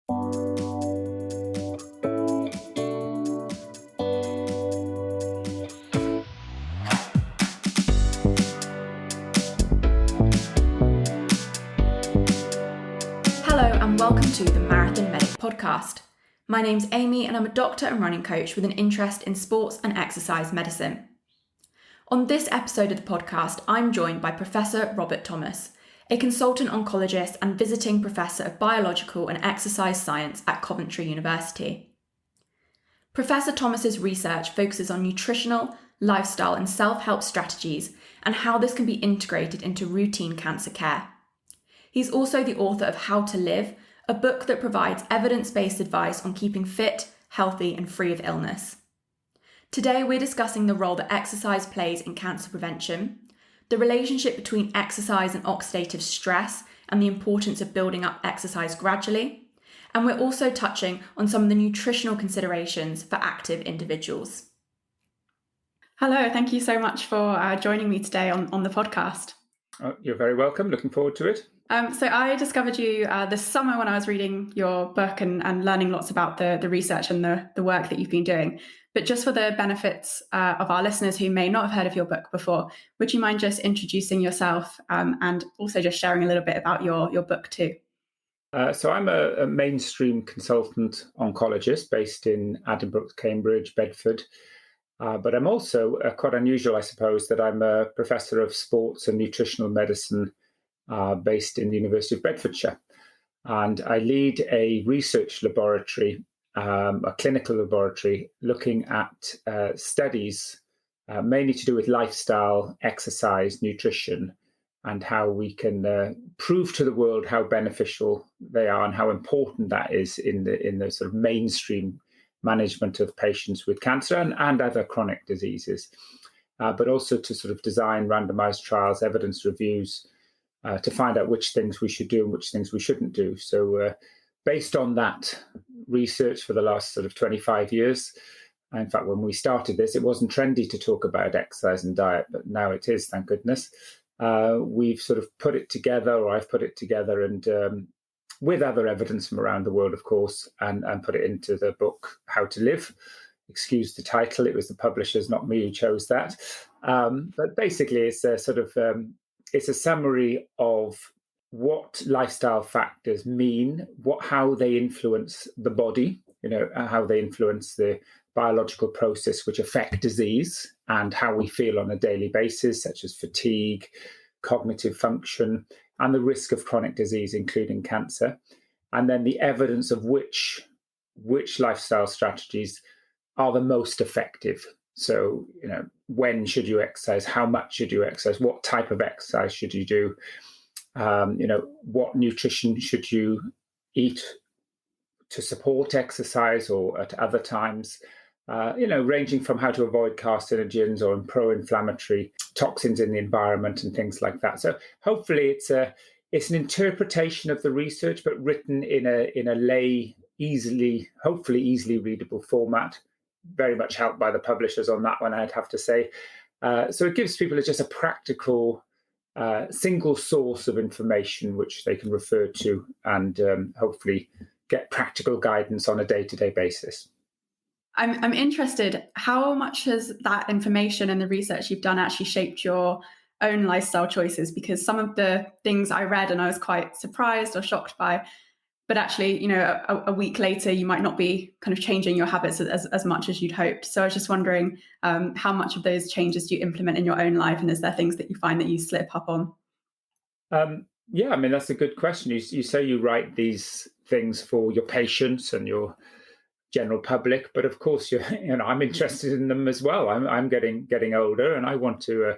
Hello and welcome to the Marathon Medic podcast. My name's Amy and I'm a doctor and running coach with an interest in sports and exercise medicine. On this episode of the podcast, I'm joined by Professor Robert Thomas, a consultant oncologist and visiting professor of biological and exercise science at Coventry University. Professor Thomas's research focuses on nutritional, lifestyle and self-help strategies and how this can be integrated into routine cancer care. He's also the author of How to Live, a book that provides evidence-based advice on keeping fit, healthy, and free of illness. Today, we're discussing the role that exercise plays in cancer prevention, the relationship between exercise and oxidative stress, and the importance of building up exercise gradually. And we're also touching on some of the nutritional considerations for active individuals. Hello, thank you so much for joining me today on the podcast. Oh, you're very welcome. Looking forward to it. So I discovered you this summer when I was reading your book and learning lots about the research and the work that you've been doing. But just for the benefits of our listeners who may not have heard of your book before, would you mind just introducing yourself and also just sharing a little bit about your book too? So I'm a mainstream consultant oncologist based in Addenbrooke, Cambridge, Bedford. But I'm also quite unusual, I suppose, that I'm a professor of sports and nutritional medicine based in the University of Bedfordshire. And I lead a research laboratory, a clinical laboratory, looking at studies mainly to do with lifestyle, exercise, nutrition, and how we can prove to the world how beneficial they are and how important that is in the sort of mainstream management of patients with cancer and other chronic diseases, but also to sort of design randomized trials, evidence reviews, to find out which things we should do and which things we shouldn't do. So based on that research for the last sort of 25 years, in fact, when we started this, it wasn't trendy to talk about exercise and diet, but now it is, thank goodness. We've sort of put it together, or I've put it together, and with other evidence from around the world, of course, and put it into the book, How to Live. Excuse the title, it was the publishers, not me, who chose that. But basically, it's a sort of it's a summary of what lifestyle factors mean, how they influence the body, how they influence the biological process which affect disease, and how we feel on a daily basis, such as fatigue, cognitive function, and the risk of chronic disease, including cancer. And then the evidence of which lifestyle strategies are the most effective. So, when should you exercise? How much should you exercise? What type of exercise should you do? What nutrition should you eat to support exercise or at other times? Ranging from how to avoid carcinogens or pro-inflammatory toxins in the environment and things like that. So hopefully it's an interpretation of the research, but written in a lay, hopefully easily readable format. Very much helped by the publishers on that one, I'd have to say. So it gives people just a practical single source of information which they can refer to and hopefully get practical guidance on a day-to-day basis. I'm interested, how much has that information and the research you've done actually shaped your own lifestyle choices? Because some of the things I read and I was quite surprised or shocked by, but actually, a week later, you might not be kind of changing your habits as much as you'd hoped. So I was just wondering how much of those changes do you implement in your own life? And is there things that you find that you slip up on? Yeah, I mean, that's a good question. You say you write these things for your patients and your general public, but of course, I'm interested in them as well. I'm getting older, and I want to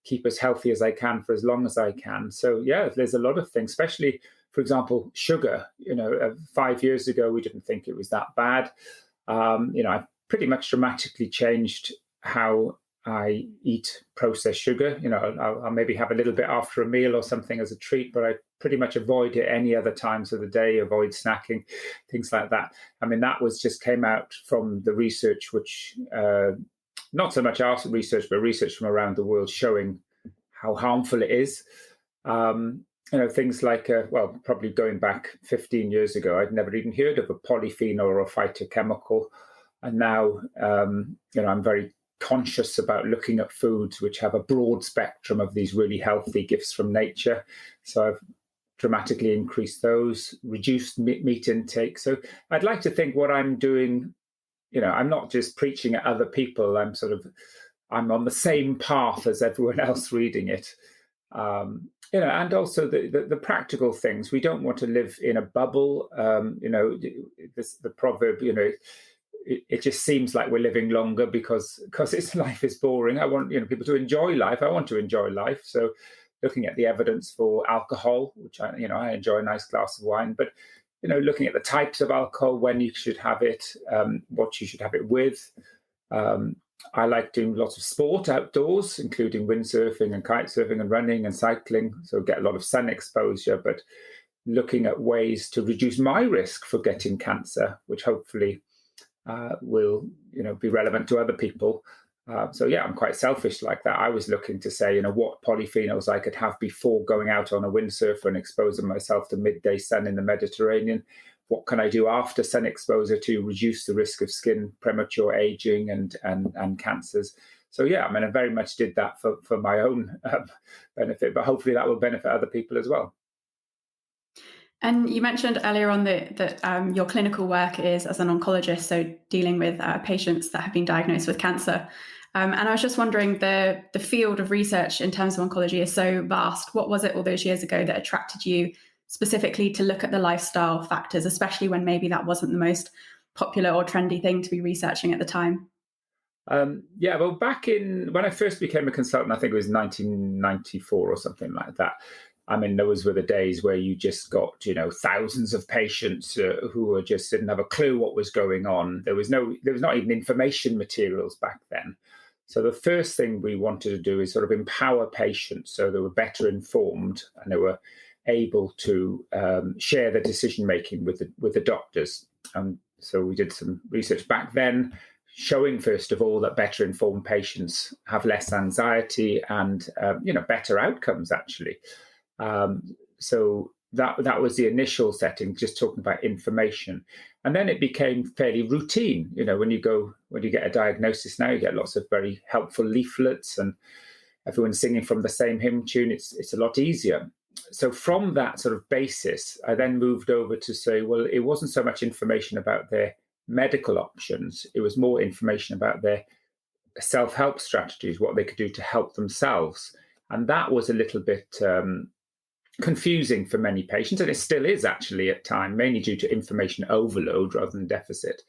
keep as healthy as I can for as long as I can. So yeah, there's a lot of things, especially, for example, sugar. 5 years ago, we didn't think it was that bad. I've pretty much dramatically changed how I eat processed sugar. I'll maybe have a little bit after a meal or something as a treat, but I pretty much avoid it any other times of the day, avoid snacking, things like that. I mean, that just came out from the research, which not so much our research, but research from around the world showing how harmful it is. things like, probably going back 15 years ago, I'd never even heard of a polyphenol or a phytochemical. And now, I'm very conscious about looking at foods which have a broad spectrum of these really healthy gifts from nature. So I've dramatically increased those, reduced meat intake. So I'd like to think what I'm doing, I'm not just preaching at other people. I'm on the same path as everyone else reading it. And also the practical things. We don't want to live in a bubble. The proverb, it just seems like we're living longer because life is boring. I want people to enjoy life. I want to enjoy life. So looking at the evidence for alcohol, which I enjoy a nice glass of wine, but looking at the types of alcohol, when you should have it, what you should have it with. I like doing lots of sport outdoors, including windsurfing and kite surfing and running and cycling. So get a lot of sun exposure, but looking at ways to reduce my risk for getting cancer, which hopefully will be relevant to other people. I'm quite selfish like that. I was looking to say, what polyphenols I could have before going out on a windsurfer and exposing myself to midday sun in the Mediterranean. What can I do after sun exposure to reduce the risk of skin premature aging and cancers? So I very much did that for my own benefit, but hopefully that will benefit other people as well. And you mentioned earlier on that your clinical work is as an oncologist, so dealing with patients that have been diagnosed with cancer. And I was just wondering, the field of research in terms of oncology is so vast. What was it all those years ago that attracted you specifically to look at the lifestyle factors, especially when maybe that wasn't the most popular or trendy thing to be researching at the time? Back when I first became a consultant, I think it was 1994 or something like that. I mean, those were the days where you just got, thousands of patients who didn't have a clue what was going on. There was not even information materials back then. So the first thing we wanted to do is sort of empower patients so they were better informed and they were able to share the decision making with the doctors. So we did some research back then, showing first of all that better informed patients have less anxiety and better outcomes actually. So that was the initial setting, just talking about information, and then it became fairly routine. When you get a diagnosis now, you get lots of very helpful leaflets and everyone's singing from the same hymn tune. It's a lot easier. So from that sort of basis, I then moved over to say, well, it wasn't so much information about their medical options. It was more information about their self-help strategies, what they could do to help themselves. And that was a little bit confusing for many patients, and it still is actually at times, mainly due to information overload rather than deficit.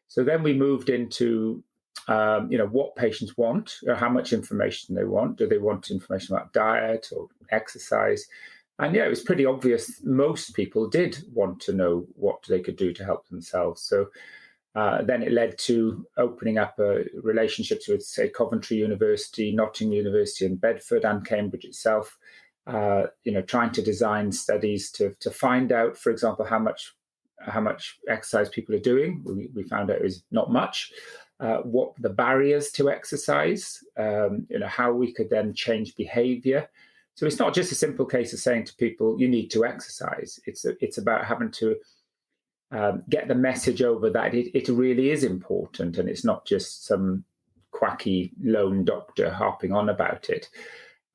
So then we moved into what patients want, or how much information they want. Do they want information about diet or exercise? And it was pretty obvious most people did want to know what they could do to help themselves. So then it led to opening up relationships with, say, Coventry University, Nottingham University, and Bedford, and Cambridge itself. Trying to design studies to find out, for example, how much exercise people are doing. We found out it was not much. What the barriers to exercise, how we could then change behavior. So it's not just a simple case of saying to people, you need to exercise. It's about having to get the message over that it really is important, and it's not just some quacky lone doctor harping on about it.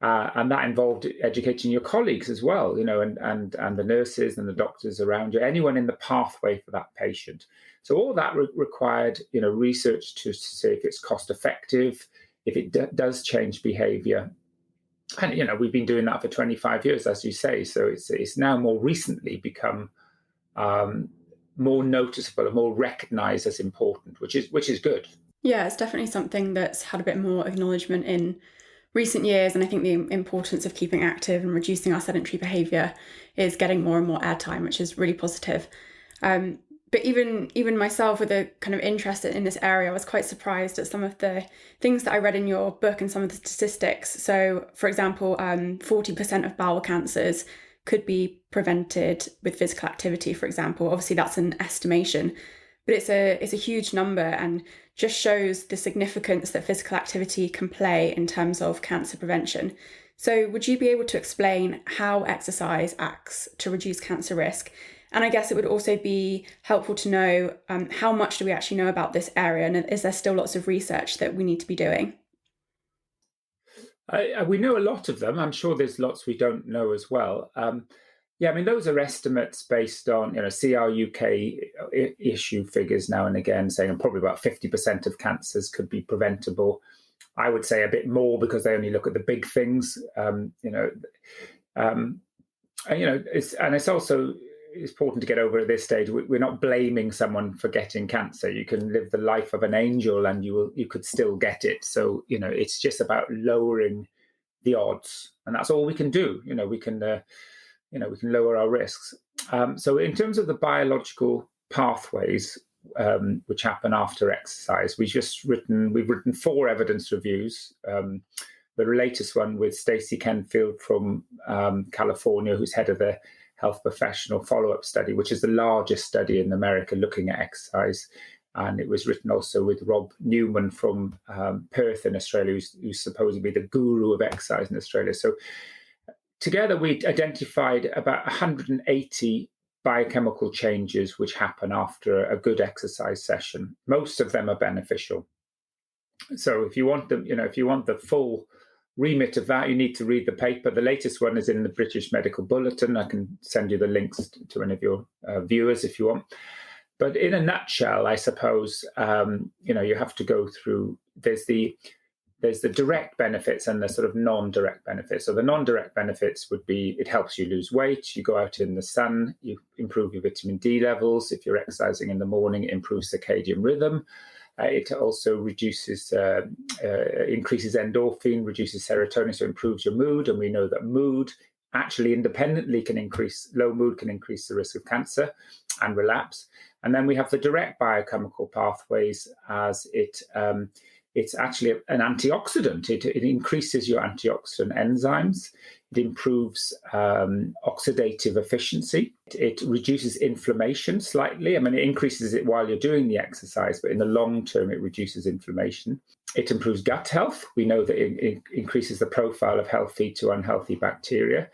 And that involved educating your colleagues as well, and the nurses and the doctors around you, anyone in the pathway for that patient. So all that required, research to see if it's cost effective, if it does change behavior. And, we've been doing that for 25 years, as you say. So it's now more recently become more noticeable and more recognized as important, which is good. Yeah, it's definitely something that's had a bit more acknowledgement in recent years, and I think the importance of keeping active and reducing our sedentary behaviour is getting more and more airtime, which is really positive. But even myself, with a kind of interest in this area, I was quite surprised at some of the things that I read in your book and some of the statistics. So, for example, 40% of bowel cancers could be prevented with physical activity, for example. Obviously, that's an estimation, but it's a huge number, and just shows the significance that physical activity can play in terms of cancer prevention. So would you be able to explain how exercise acts to reduce cancer risk? And I guess it would also be helpful to know how much do we actually know about this area, and is there still lots of research that we need to be doing? We know a lot of them. I'm sure there's lots we don't know as well. Yeah, I mean, those are estimates based on, CRUK issue figures now and again, saying probably about 50% of cancers could be preventable. I would say a bit more because they only look at the big things. It's also important to get over at this stage. We're not blaming someone for getting cancer. You can live the life of an angel and you could still get it. So, it's just about lowering the odds, and that's all we can do. We can lower our risks. So in terms of the biological pathways which happen after exercise, we've written 4 evidence reviews. The latest one with Stacey Kenfield from California, who's head of the health professional follow-up study, which is the largest study in America looking at exercise. And it was written also with Rob Newman from Perth in Australia, who's supposedly the guru of exercise in Australia. So together we identified about 180 biochemical changes which happen after a good exercise session. Most of them are beneficial. So if you want the full remit of that, you need to read the paper. The latest one is in the British Medical Bulletin. I can send you the links to any of your viewers if you want. But in a nutshell, I suppose, you have to go through, there's the direct benefits and the sort of non-direct benefits. So the non-direct benefits would be, it helps you lose weight, you go out in the sun, you improve your vitamin D levels. If you're exercising in the morning, it improves circadian rhythm. It also increases endorphin, reduces serotonin, so improves your mood. And we know that mood actually independently low mood can increase the risk of cancer and relapse. And then we have the direct biochemical pathways, as it's actually an antioxidant. It increases your antioxidant enzymes. It improves oxidative efficiency. It reduces inflammation slightly. I mean, it increases it while you're doing the exercise, but in the long term, it reduces inflammation. It improves gut health. We know that it increases the profile of healthy to unhealthy bacteria.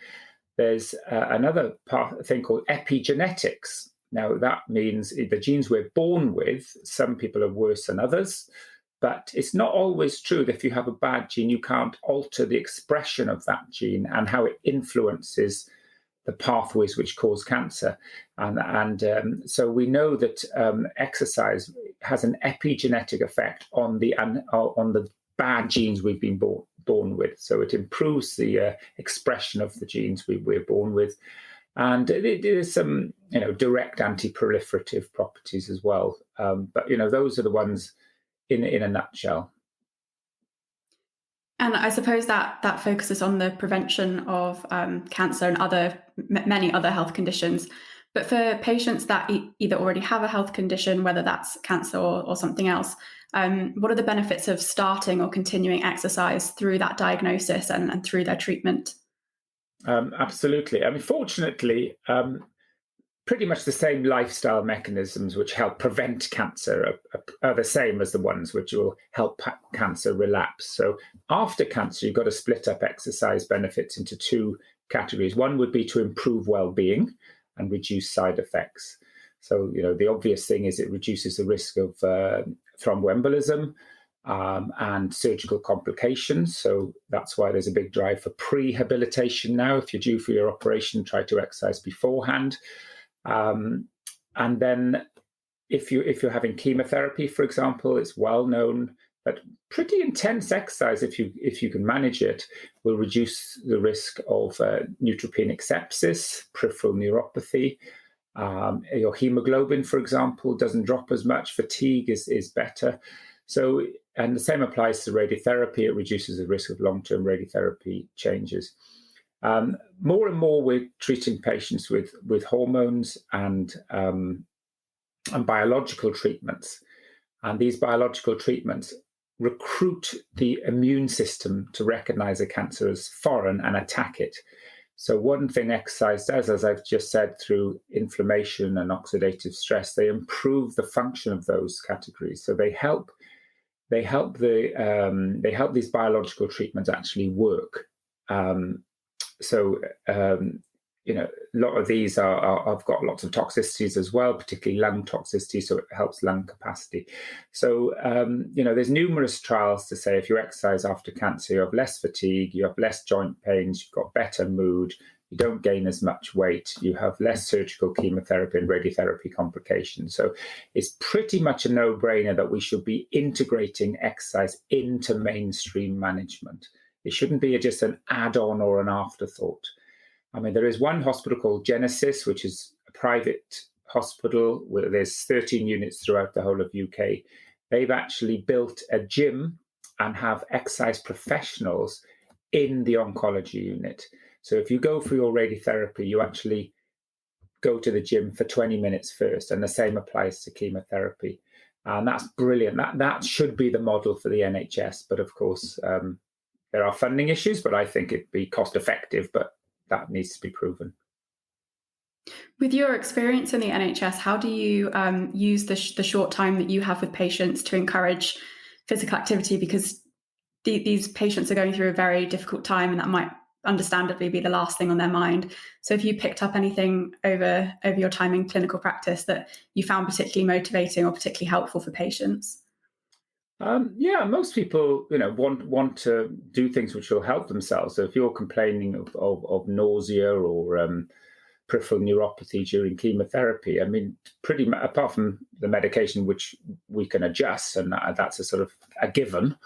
There's another thing called epigenetics. Now, that means the genes we're born with, some people are worse than others. But it's not always true that if you have a bad gene, you can't alter the expression of that gene and how it influences the pathways which cause cancer. And so we know that exercise has an epigenetic effect on the bad genes we've been born with. So it improves the expression of the genes we're born with. And there's some, direct anti-proliferative properties as well. But those are the ones in a nutshell. And I suppose that focuses on the prevention of cancer and many other health conditions. But for patients that either already have a health condition, whether that's cancer or something else, what are the benefits of starting or continuing exercise through that diagnosis and through their treatment? Absolutely. I mean, fortunately, pretty much the same lifestyle mechanisms which help prevent cancer are the same as the ones which will help cancer relapse. So after cancer, you've got to split up exercise benefits into 2 categories. One would be to improve well-being and reduce side effects. So, the obvious thing is it reduces the risk of thromboembolism and surgical complications. So that's why there's a big drive for prehabilitation now. If you're due for your operation, try to exercise beforehand. And then if you're having chemotherapy, for example, it's well known that pretty intense exercise, if you can manage it, will reduce the risk of neutropenic sepsis, peripheral neuropathy. Your hemoglobin, for example, doesn't drop as much. Fatigue is better. So, and the same applies to radiotherapy. It reduces the risk of long-term radiotherapy changes. More and more, we're treating patients with hormones and biological treatments. And these biological treatments recruit the immune system to recognize a cancer as foreign and attack it. So one thing exercise does, as I've just said, through inflammation and oxidative stress, they improve the function of those categories. So they help these biological treatments actually work. So a lot of these have got lots of toxicities as well, particularly lung toxicity, so it helps lung capacity. So, there's numerous trials to say if you exercise after cancer, you have less fatigue, you have less joint pains, you've got better mood, you don't gain as much weight, you have less surgical chemotherapy and radiotherapy complications. So it's pretty much a no-brainer that we should be integrating exercise into mainstream management. It shouldn't be just an add-on or an afterthought. I mean, there is one hospital called Genesis, which is a private hospital where there's 13 units throughout the whole of UK. They've actually built a gym and have exercise professionals in the oncology unit. So if you go for your radiotherapy, you actually go to the gym for 20 minutes first, and the same applies to chemotherapy. And that's brilliant. That should be the model for the NHS. But of course, there are funding issues, but I think it'd be cost effective, but that needs to be proven. With your experience in the NHS, how do you use the short time that you have with patients to encourage physical activity? Because these patients are going through a very difficult time, and that might understandably be the last thing on their mind. So if you picked up anything over your time in clinical practice that you found particularly motivating or particularly helpful for patients? Most people, want to do things which will help themselves. So if you're complaining of nausea or peripheral neuropathy during chemotherapy, I mean, pretty much apart from the medication, which we can adjust, and that's a sort of a given.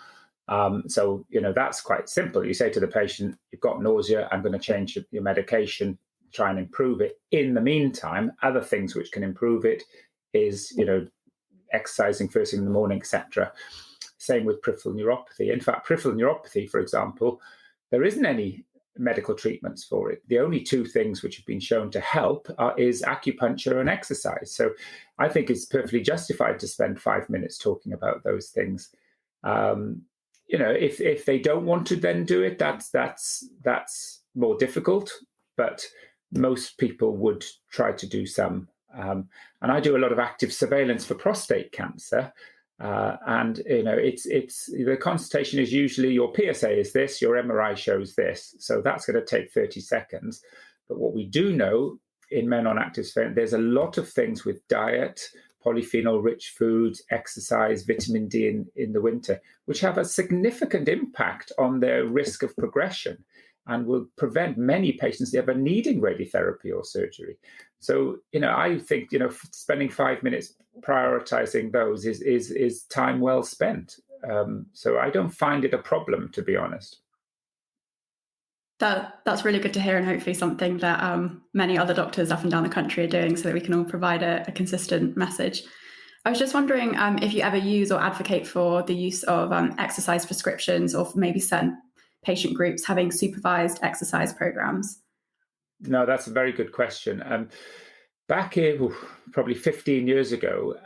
So that's quite simple. You say to the patient, "You've got nausea. I'm going to change your medication, try and improve it. In the meantime, other things which can improve it is, exercising first thing in the morning, etc." Same with peripheral neuropathy. In fact, peripheral neuropathy, for example, there isn't any medical treatments for it. The only two things which have been shown to help is acupuncture and exercise. So I think it's perfectly justified to spend 5 minutes talking about those things. If they don't want to then do it, that's more difficult. But most people would try to do some. And I do a lot of active surveillance for prostate cancer. It's the consultation is usually your PSA is this, your MRI shows this. So that's going to take 30 seconds. But what we do know in men on active surveillance, there's a lot of things with diet, polyphenol-rich foods, exercise, vitamin D in the winter, which have a significant impact on their risk of progression and will prevent many patients ever needing radiotherapy or surgery. So, I think, spending 5 minutes prioritizing those is time well spent. So I don't find it a problem, to be honest. That's really good to hear, and hopefully something that many other doctors up and down the country are doing so that we can all provide a consistent message. I was just wondering if you ever use or advocate for the use of exercise prescriptions, or for maybe certain patient groups having supervised exercise programs. No, that's a very good question. Back in probably 15 years ago,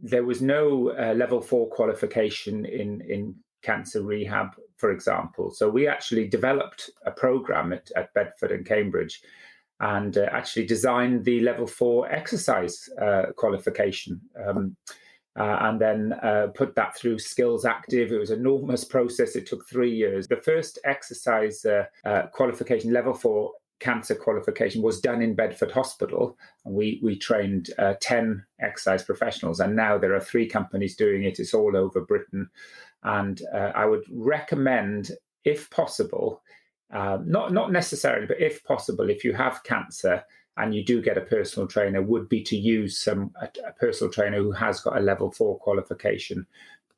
there was no level 4 qualification in cancer rehab, for example. So we actually developed a program at Bedford and Cambridge, and actually designed the level 4 exercise qualification, and then put that through Skills Active. It was an enormous process. It took 3 years. The first exercise qualification, level 4 cancer qualification, was done in Bedford Hospital, and we trained 10 exercise professionals, and now there are 3 companies doing it. It's all over Britain, and I would recommend, if possible, not necessarily, but if possible, if you have cancer and you do get a personal trainer, would be to use a personal trainer who has got a level 4 qualification,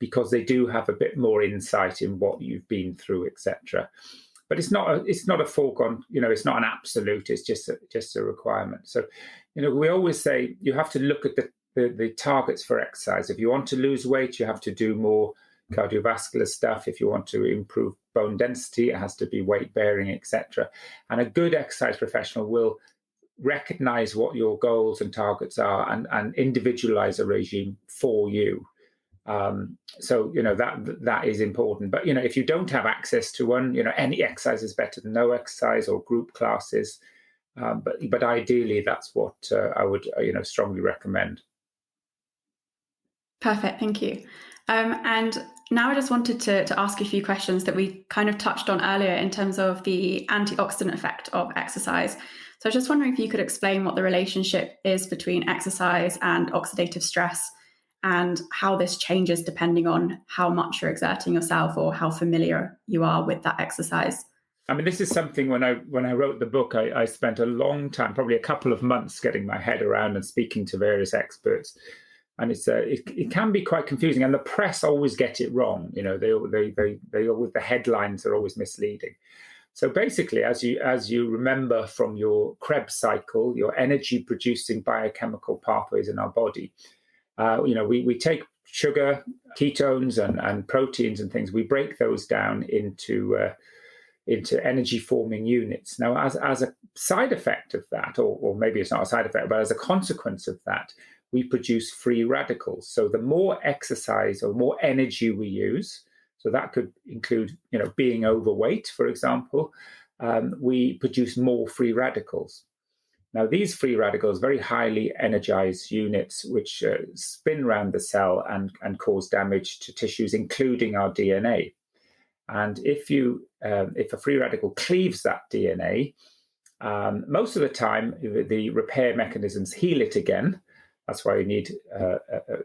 because they do have a bit more insight in what you've been through, etc. But it's not a foregone, it's not an absolute. It's just a requirement. So, we always say you have to look at the targets for exercise. If you want to lose weight, you have to do more cardiovascular stuff. If you want to improve bone density, it has to be weight bearing, etc. And a good exercise professional will recognize what your goals and targets are and individualize a regime for you. So that is important. But if you don't have access to one, any exercise is better than no exercise, or group classes. But ideally, that's what I would strongly recommend. Perfect, thank you. And now I just wanted to ask you a few questions that we kind of touched on earlier in terms of the antioxidant effect of exercise. So I was just wondering if you could explain what the relationship is between exercise and oxidative stress and how this changes depending on how much you're exerting yourself or how familiar you are with that exercise. I mean, this is something when I wrote the book, I spent a long time, probably a couple of months, getting my head around and speaking to various experts. And it can be quite confusing, and the press always get it wrong. You know, they always, the headlines are always misleading. So basically, as you remember from your Krebs cycle, your energy producing biochemical pathways in our body, we take sugar, ketones, and proteins and things. We break those down into energy forming units. Now, as a side effect of that, or maybe it's not a side effect, but as a consequence of that, we produce free radicals. So the more exercise or more energy we use, so that could include, being overweight, for example, we produce more free radicals. Now, these free radicals, very highly energized units, which spin around the cell and cause damage to tissues, including our DNA. And if a free radical cleaves that DNA, most of the time the repair mechanisms heal it again. That's why you need a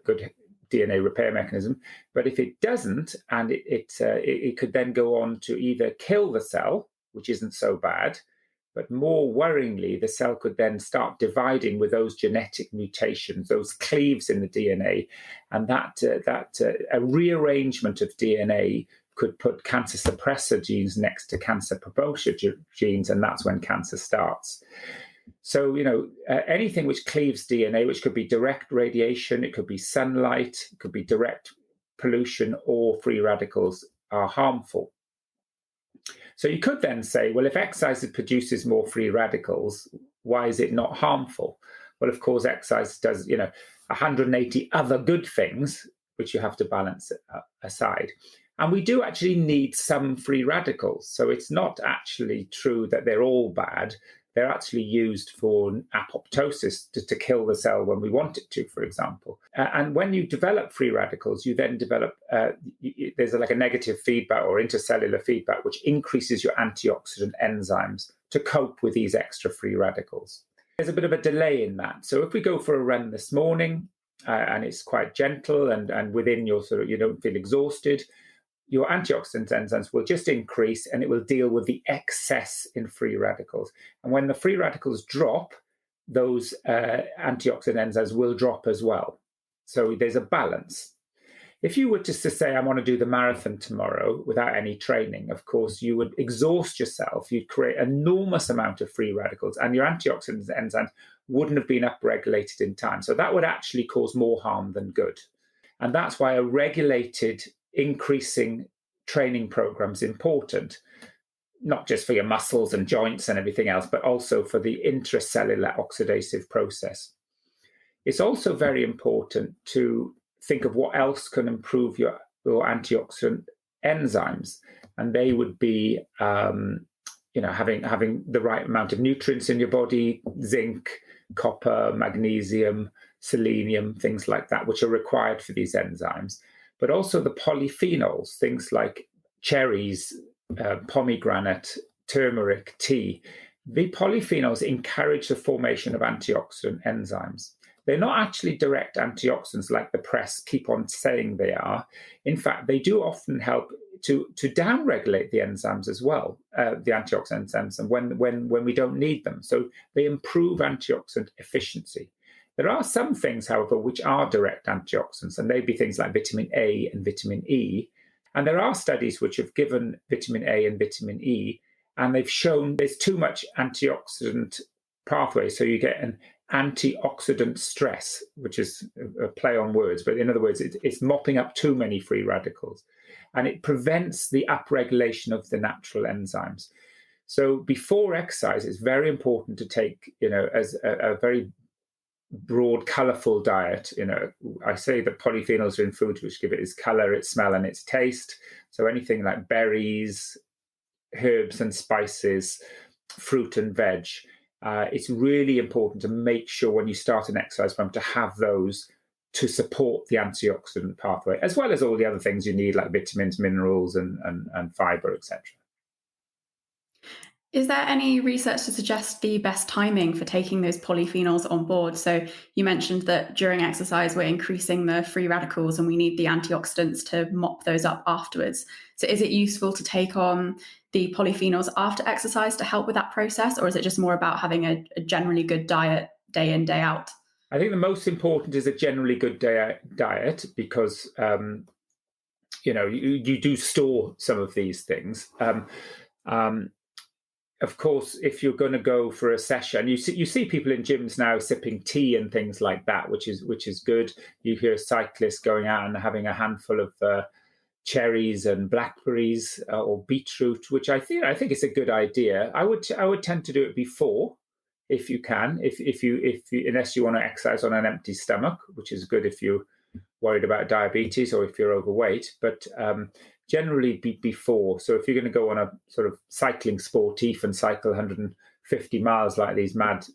good DNA repair mechanism. But if it doesn't, and it could then go on to either kill the cell, which isn't so bad, but more worryingly, the cell could then start dividing with those genetic mutations, those cleaves in the DNA, and that a rearrangement of DNA could put cancer suppressor genes next to cancer promoter genes, and that's when cancer starts. So, anything which cleaves DNA, which could be direct radiation, it could be sunlight, it could be direct pollution, or free radicals, are harmful. So you could then say, well, if exercise produces more free radicals, why is it not harmful? Well, of course, exercise does, 180 other good things, which you have to balance aside. And we do actually need some free radicals. So it's not actually true that they're all bad. They're actually used for apoptosis to kill the cell when we want it to, for example. And when you develop free radicals, you then develop, there's like a negative feedback or intercellular feedback, which increases your antioxidant enzymes to cope with these extra free radicals. There's a bit of a delay in that. So if we go for a run this morning, and it's quite gentle and within your you don't feel exhausted, your antioxidant enzymes will just increase and it will deal with the excess in free radicals. And when the free radicals drop, those antioxidant enzymes will drop as well. So there's a balance. If you were to say, I want to do the marathon tomorrow without any training, of course, you would exhaust yourself. You'd create an enormous amount of free radicals and your antioxidant enzymes wouldn't have been upregulated in time. So that would actually cause more harm than good. And that's why a regulated increasing training program is important, not just for your muscles and joints and everything else, but also for the intracellular oxidative process. It's also very important to think of what else can improve your antioxidant enzymes. And they would be, having the right amount of nutrients in your body, zinc, copper, magnesium, selenium, things like that, which are required for these enzymes. But also the polyphenols, things like cherries, pomegranate, turmeric, tea. The polyphenols encourage the formation of antioxidant enzymes. They're not actually direct antioxidants like the press keep on saying they are. In fact, they do often help to downregulate the enzymes as well, the antioxidant enzymes, and when we don't need them. So they improve antioxidant efficiency. There are some things, however, which are direct antioxidants, and they'd be things like vitamin A and vitamin E. And there are studies which have given vitamin A and vitamin E, and they've shown there's too much antioxidant pathway. So you get an antioxidant stress, which is a play on words. But in other words, it's mopping up too many free radicals, and it prevents the upregulation of the natural enzymes. So before exercise, it's very important to take, as a very broad, colorful diet. I say that polyphenols are in food, which give it its color, its smell, and its taste. So anything like berries, herbs and spices, fruit and veg. It's really important to make sure when you start an exercise program to have those to support the antioxidant pathway, as well as all the other things you need, like vitamins, minerals, and fiber, etc. Is there any research to suggest the best timing for taking those polyphenols on board? So you mentioned that during exercise, we're increasing the free radicals and we need the antioxidants to mop those up afterwards. So is it useful to take on the polyphenols after exercise to help with that process? Or is it just more about having a generally good diet day in, day out? I think the most important is a generally good diet because, you do store some of these things. Of course, if you're going to go for a session, you see people in gyms now sipping tea and things like that, which is good. You hear cyclists going out and having a handful of cherries and blackberries or beetroot, which I think is a good idea. I would tend to do it before, if you can, if you unless you want to exercise on an empty stomach, which is good if you're worried about diabetes or if you're overweight. But generally before. So if you're going to go on a sort of cycling sportif and cycle 150 miles like these mad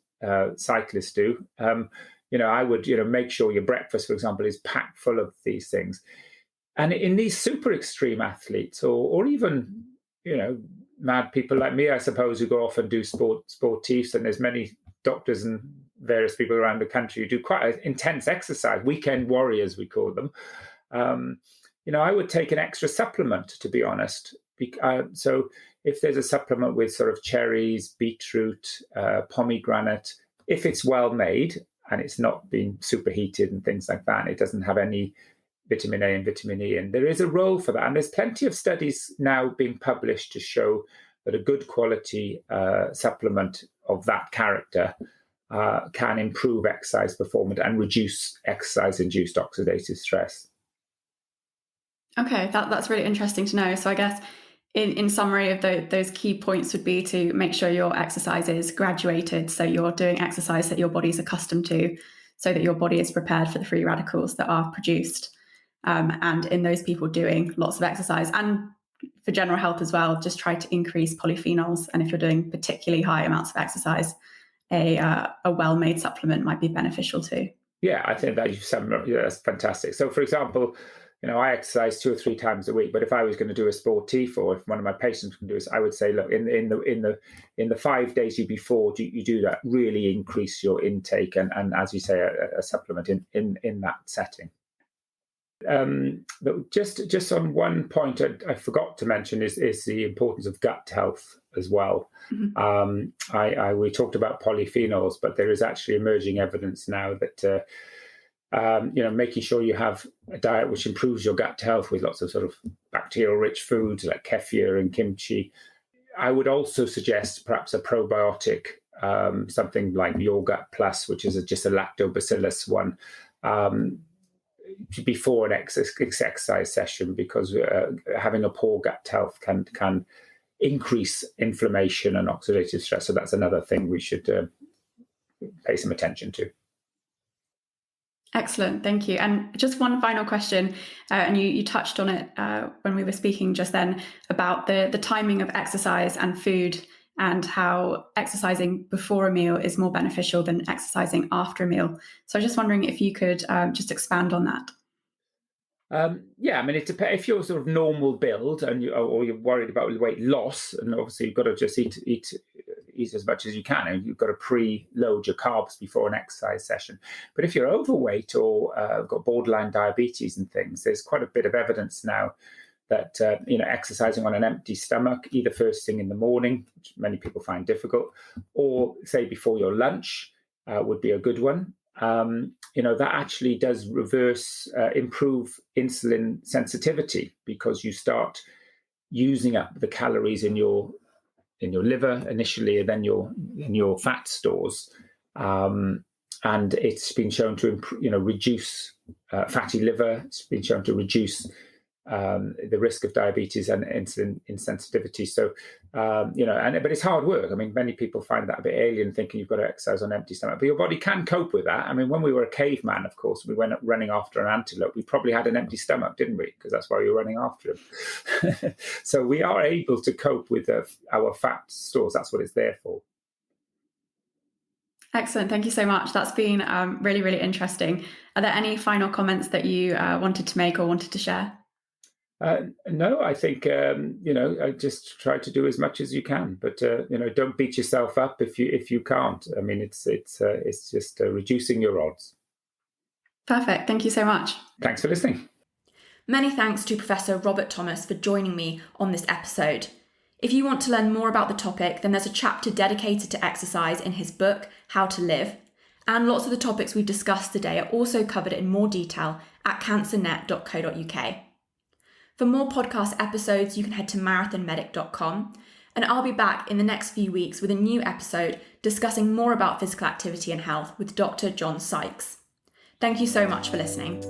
cyclists do, I would make sure your breakfast, for example, is packed full of these things. And in these super extreme athletes, or even mad people like me, I suppose, who go off and do sportifs, and there's many doctors and various people around the country who do quite intense exercise, weekend warriors we call them. I would take an extra supplement, to be honest. So if there's a supplement with sort of cherries, beetroot, pomegranate, if it's well made and it's not been superheated and things like that, and it doesn't have any vitamin A and vitamin E, and there is a role for that. And there's plenty of studies now being published to show that a good quality supplement of that character can improve exercise performance and reduce exercise-induced oxidative stress. Okay, that's really interesting to know. So I guess in summary of those key points would be to make sure your exercise is graduated, so you're doing exercise that your body's accustomed to, so that your body is prepared for the free radicals that are produced. And in those people doing lots of exercise, and for general health as well, just try to increase polyphenols. And if you're doing particularly high amounts of exercise, a well-made supplement might be beneficial too. Yeah, I think that's fantastic. So, for example, I exercise 2 or 3 times a week, but if I was going to do a sportif, or if one of my patients can do this, I would say, look, in the 5 days before you do that, really increase your intake, and as you say, a supplement in that setting. But just on one point I forgot to mention is the importance of gut health as well. Mm-hmm. We talked about polyphenols, but there is actually emerging evidence now that making sure you have a diet which improves your gut health with lots of sort of bacterial-rich foods like kefir and kimchi. I would also suggest perhaps a probiotic, something like Your Gut Plus, which is just a lactobacillus one, before an exercise session, because having a poor gut health can increase inflammation and oxidative stress. So that's another thing we should pay some attention to. Excellent, thank you. And just one final question, and you touched on it when we were speaking just then about the timing of exercise and food, and how exercising before a meal is more beneficial than exercising after a meal. So I was just wondering if you could just expand on that. It depends. If you're sort of normal build or you're worried about weight loss, and obviously you've got to just eat as much as you can, and you've got to preload your carbs before an exercise session. But if you're overweight or got borderline diabetes and things, there's quite a bit of evidence now that exercising on an empty stomach, either first thing in the morning, which many people find difficult, or say before your lunch, would be a good one. That actually does improve insulin sensitivity, because you start using up the calories in your liver initially, and then in your fat stores, and it's been shown to reduce fatty liver. It's been shown to reduce the risk of diabetes and insulin insensitivity. So, but it's hard work. I mean, many people find that a bit alien, thinking you've got to exercise on empty stomach, but your body can cope with that. I mean, when we were a caveman, of course, we went running after an antelope. We probably had an empty stomach, didn't we? Because that's why we were running after him. So we are able to cope with our fat stores. That's what it's there for. Excellent. Thank you so much. That's been really, really interesting. Are there any final comments that you wanted to make or wanted to share? No, I think just try to do as much as you can, but don't beat yourself up if you can't. I mean, it's just reducing your odds. Perfect. Thank you so much. Thanks for listening. Many thanks to Professor Robert Thomas for joining me on this episode. If you want to learn more about the topic, then there's a chapter dedicated to exercise in his book, How to Live, and lots of the topics we've discussed today are also covered in more detail at cancernet.co.uk. For more podcast episodes, you can head to marathonmedic.com, and I'll be back in the next few weeks with a new episode discussing more about physical activity and health with Dr. John Sykes. Thank you so much for listening.